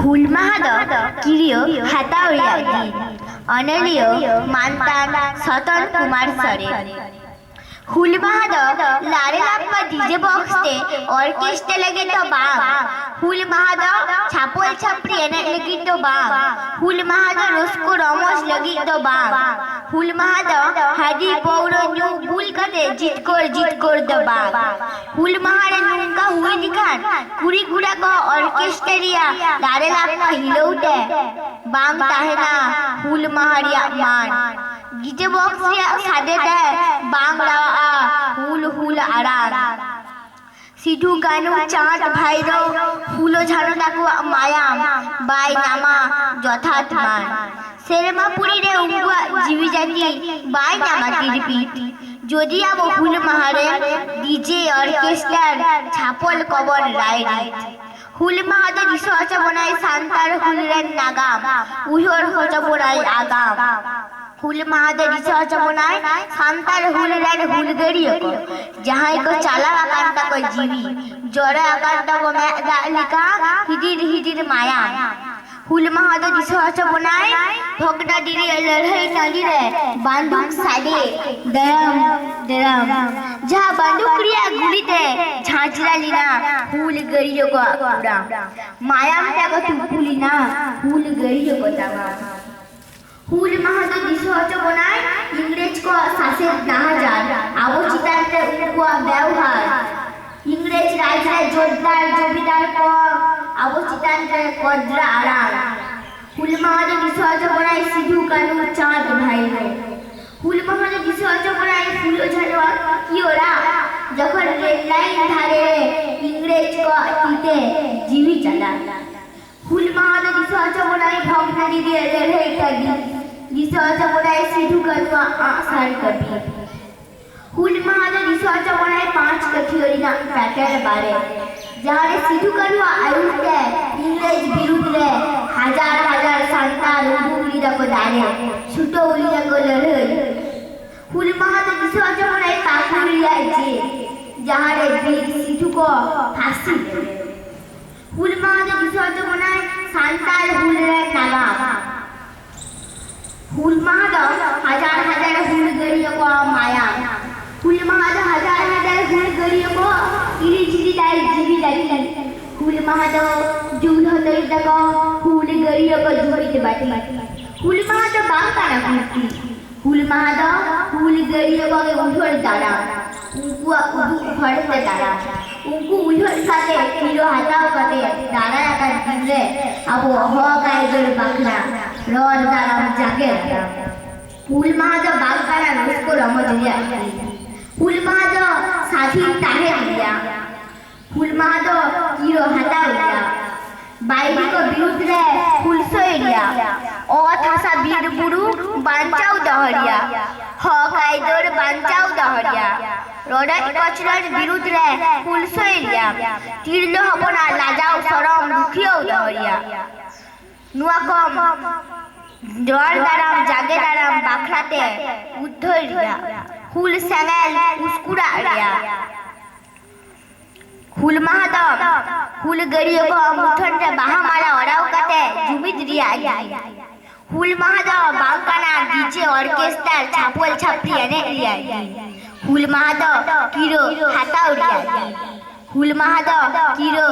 হুল মাহাদ কিরিয় হাতাউরিয়া গীত অনলীয় মান্তান সতন কুমার সরে হুল মাহাদ লারে লাপ্পা ডিজে বক্সতে অর্কেস্ট্রা लगे तो बाग হুল মাহাদ ছাপল ছাপড়ি এনে लगी तो बाग হুল মাহাদ রসকো রমস लगी तो बाग হুল মাহাদ হাদি পৌর নিউ বুল কাতে জিত কর द बाग হুল মাহারে নুঙ্কা হুই দিখান কুড়ি গুড়া को অর্কেস্ট্রিয়া লারে লাপ্পা হিলৌতে বাং তাহেনা হুল মাহারিয়া মান ডিজে বক্সিয়া সাদে দে বাং লাওয়া হুল হুল আরাম সিধু গানু চাঁদ ভাইরো ফুলো ঝাড়ো ডাকু মায়াম বাই নামা যথার্থ মান সেরেমা পুরী রে উঙ্গুয়া জীবি জাতি বাই নামা কিরপিট যদি আবো হুল মাহারে ডিজে অর্কেস্ট্রার ছাপল কবর রাইড হুল মাহাদ দিশো আচা বনাই সান্তার হুলরেন নাগাম উহর হচা বনাই আগাম হুল মাহাদ দিশো আচা বনাই সান্তার হুলরেন হুলগড়িয় को जहां को चाला आकांता को जीवी जोरा आकांता को मैं लिखा हिदिर माया হুল মাহাদ দিশো আচা বনাই ভগনা ডিরি লড়াই নালি রে বান্দুক সাদে দরম যা বান্দুক ক্রিয়া গুলিতে ঝাঁঝরা লিনা হুল গড়িয় को पूरा माया में को तुपुली ना হুল গড়িয় को दावा হুল মাহাদ দিশো আচা বনাই ইংরেজ को শাসের নাহাজার আবচিতান্তে উকুয়া ব্যবহার ইংরেজ রাজরা জোরদার জমিদার को আবচিতান্তে কদ্রা আড়াল হুল মাহাদ দিশো আচা বনাই সিধু কানু চাঁদ ভাই হুল মাহাদ দিশো আচা বনাই ফুলো ঝাড়োয়া কি ওরা যখন রেল লাইন ধারে ইংরেজ को তীতে জীবি চালা হুল মাহাদ দিশো আচা বনাই ভগনা দিদি লড়াই কাগি দিশো আচা বনাই সিধু কানু আসার কবি হুল মাহাদ দিশো আচা বনাই পাঁচ কঠিওরি না প্যাকের বারে যাহারে সিধু কানু আয়ুতে ইংরেজ বিরুদ্ধে হাজার হাজার সান্তাল উলিরা को দাঁড়ে ছোট উলিরা को লড়াই হুল মাহাদ দিশো আচা বনাই কাকুরিয়া যে যাহারে বীর সিধু को ফাঁসি হুল মাহাদ দিশো আচা বনাই সান্তাল হুলরেন নাগাম হুল মাহাদ হাজার হাজার হুলগড়িয় को माया হুল মাহাদ হাজার হাজার হুলগড়িয় को ইরিঝিরি দাই জীবি লাগি হুল মাহাদ যুদ্ধ তৈরি को হুলগড়িয় को ঝড়িতে বাটি হুল মাহাদ বাংকানা কুর্তি হুল মাহাদ হুলগড়িয় को উঠোর দাঁড়া উঙ্কুয়া উদু ঘরতে দাঁড়া উঙ্কু উঠোর সাথে কিলো হাতাও কাতে দাঁড়া আকার দিলে আবো হওয়া গায়ের বাংলা রড দাঁড়াম জাগে হুল মাহাদ বাংকানা রসকো রমজরিয়া হুল মাহাদ সাথী তাহে দিয়া হুল মাহাদ কিলো হাতাও দিয়া বাইরে को বিরুদ্ধে হুলসো এরিয়া ও থাসা বীর বুড়ু বাঞ্চাও দহরিয়া হ কায়দর বাঞ্চাও দহরিয়া রডাই কচরার বিরুদ্ধে হুলসো এরিয়া তীর্ল হব না লাজাও সরম দুখিও দহরিয়া নুয়া কম জোয়ার দারাম জাগে দারাম বাখরাতে উদ্ধরিয়া হুল স্যাঙ্গাল উস্কুরা আড়িয়া হুল মাহাদ হুল গড়িয় को মুঠনতে বাহা মারা ওরাও কাতে জুমিদ রিয়া হুল মাহাদ বাংকানা ডিজে অর্কেস্ট্রার ছাপল ছাপড়ি এনে রিয়া হুল মাহাদ কিরো হাতাউরিয়া হুল মাহাদ কিরো